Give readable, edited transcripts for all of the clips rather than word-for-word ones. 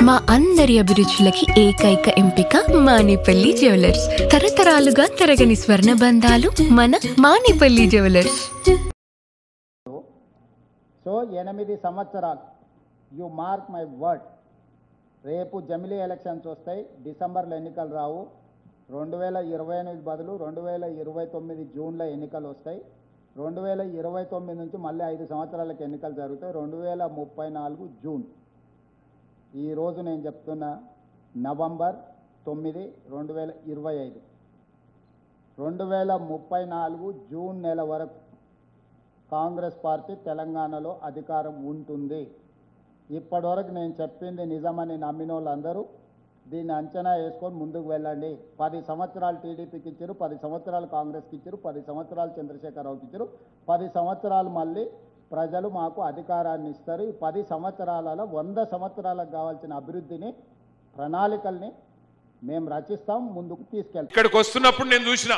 మా అందరి అభిరుచులకి ఏకైక ఎంపిక మానేపల్లి జ్యువెలర్స్. తరతరాలుగా తరగని స్వర్ణ బంధాలు మన మానేపల్లి జ్యువెలర్స్. సో 8 సంవత్సరాలు, యు మార్క్ మై వర్డ్, రేపు జమిలీ ఎలక్షన్స్ వస్తాయి, డిసెంబర్లో ఎన్నికలు రావు. 2028 బదులు 2029 జూన్లో ఎన్నికలు వస్తాయి. 2029 నుంచి మళ్ళీ 5 సంవత్సరాలకు ఎన్నికలు జరుగుతాయి. 2034 జూన్. ఈరోజు నేను చెప్తున్నా, నవంబర్ 9, 2025, 2034 జూన్ నెల వరకు కాంగ్రెస్ పార్టీ తెలంగాణలో అధికారం ఉంటుంది. ఇప్పటివరకు నేను చెప్పింది నిజమని నమ్మిన వాళ్ళందరూ దీన్ని అంచనా వేసుకొని ముందుకు వెళ్ళండి. 10 సంవత్సరాలు టీడీపీకి ఇచ్చారు, 10 సంవత్సరాలు కాంగ్రెస్కి ఇచ్చారు, 10 సంవత్సరాలు చంద్రశేఖరరావుకి ఇచ్చారు, 10 సంవత్సరాలు మళ్ళీ ప్రజలు మాకు అధికారాన్ని ఇస్తారు. ఈ 10 సంవత్సరాలలో 100 సంవత్సరాలకు కావాల్సిన అభివృద్ధిని, ప్రణాళికల్ని మేము రచిస్తాం, ముందుకు తీసుకెళ్తాం. ఇక్కడికి వస్తున్నప్పుడు నేను చూసిన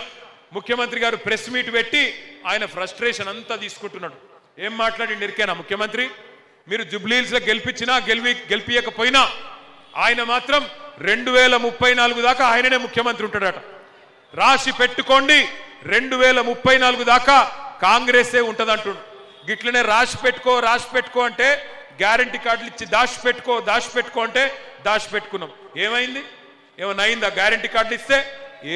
ముఖ్యమంత్రి గారు ప్రెస్ మీట్ పెట్టి ఆయన ఫ్రస్ట్రేషన్ అంతా తీసుకుంటున్నాడు. ఏం మాట్లాడి నిరికేనా ముఖ్యమంత్రి? మీరు జుబ్లీహిల్స్లో గెలిపించినా గెలిపియకపోయినా ఆయన మాత్రం 2034 దాకా ఆయననే ముఖ్యమంత్రి ఉంటాడట. రాసి పెట్టుకోండి, 2034 దాకా కాంగ్రెసే ఉంటుందంటుండు. గిట్లనే రాసి పెట్టుకో అంటే గ్యారంటీ కార్డులు ఇచ్చి దాచిపెట్టుకో అంటే దాచిపెట్టుకున్నాం. ఏమైంది? ఏమైనా అయిందా? గ్యారంటీ కార్డులు ఇస్తే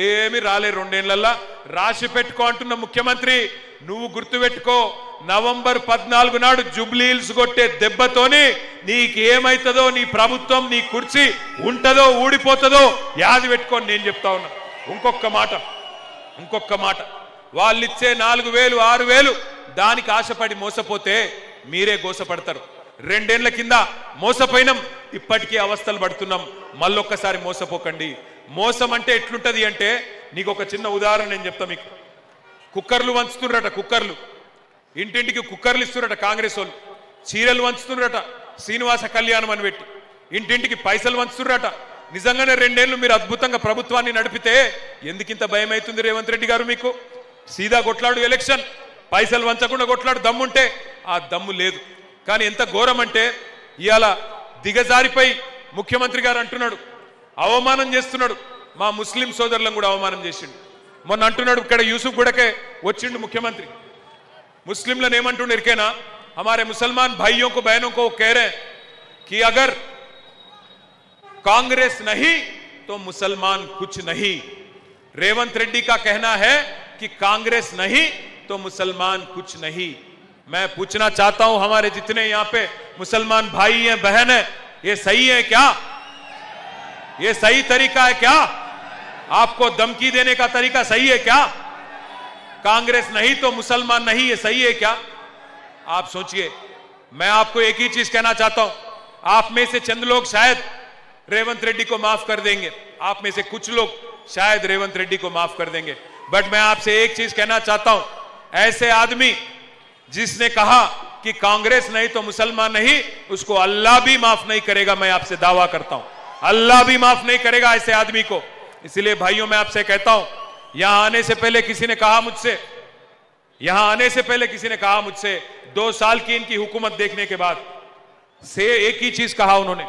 ఏమి రాలే. 2 ఏళ్లల్లా రాసి పెట్టుకో అంటున్న ముఖ్యమంత్రి, నువ్వు గుర్తుపెట్టుకో, నవంబర్ 14 నాడు జుబ్లీహిల్స్ కొట్టే దెబ్బతోని నీకేమైతుందో, నీ ప్రభుత్వం, నీ కుర్చీ ఉంటుందో ఊడిపోతుందో యాది పెట్టుకొని నేను చెప్తా ఉన్నా. ఇంకొక మాట, వాళ్ళిచ్చే 4,000 6,000 దానికి ఆశపడి మోసపోతే మీరే గోసపడతారు. 2 ఏళ్ల కింద మోసపోయినాం, ఇప్పటికీ అవస్థలు పడుతున్నాం. మళ్ళొక్కసారి మోసపోకండి. మోసం అంటే ఎట్లుంటది అంటే, నీకు ఒక చిన్న ఉదాహరణ నేను చెప్తా మీకు. కుక్కర్లు వంచుతున్నట, కుక్కర్లు ఇంటింటికి కుక్కర్లు ఇస్తున్నట కాంగ్రెస్ వాళ్ళు. చీరలు వంచుతున్నట, శ్రీనివాస కళ్యాణం అని పెట్టి ఇంటింటికి పైసలు వంచుతున్నట. నిజంగానే 2 ఏళ్ళు మీరు అద్భుతంగా ప్రభుత్వాన్ని నడిపితే ఎందుకింత భయం అవుతుంది రేవంత్ రెడ్డి గారు? మీకు సీదా కొట్లాడు ఎలక్షన్, పైసలు వంచకుండా కొట్లాడు దమ్ముంటే, ఆ దమ్ము లేదు. కానీ ఎంత ఘోరం అంటే, ఇవాళ దిగజారిపై ముఖ్యమంత్రి గారు అంటున్నాడు, అవమానం చేస్తున్నాడు. మా ముస్లిం సోదరులను కూడా అవమానం చేసిండు. మొన్న అంటున్నాడు, ఇక్కడ యూసుఫ్ గూడకే వచ్చిండు ముఖ్యమంత్రి, मुस्लिम एमंटना हमारे मुसलमान भाइयों को बहनों को कह रहे हैं कि अगर कांग्रेस नहीं तो मुसलमान कुछ नहीं। रेवंत रेड्डी का कहना है कि कांग्रेस नहीं तो मुसलमान कुछ नहीं। मैं पूछना चाहता हूं, हमारे जितने यहां पे मुसलमान भाई हैं बहन हैं, ये सही है क्या? ये सही तरीका है क्या? आपको धमकी देने का तरीका सही है क्या? कांग्रेस नहीं तो मुसलमान नहीं, ये सही है क्या? आप सोचिए। मैं आपको एक ही चीज कहना चाहता हूं, आप में से चंद लोग शायद रेवंत रेड्डी को माफ कर देंगे, आप में से कुछ लोग शायद रेवंत रेड्डी को माफ कर देंगे, बट मैं आपसे एक चीज कहना चाहता हूं, ऐसे आदमी जिसने कहा कि कांग्रेस नहीं तो मुसलमान नहीं, उसको अल्लाह भी माफ नहीं करेगा। मैं आपसे दावा करता हूं, अल्लाह भी माफ नहीं करेगा ऐसे आदमी को। इसलिए भाइयों मैं आपसे कहता हूं, यहां आने से पहले किसी ने कहा मुझसे 2 साल की इनकी हुकूमत देखने के बाद से एक ही चीज कहा उन्होंने,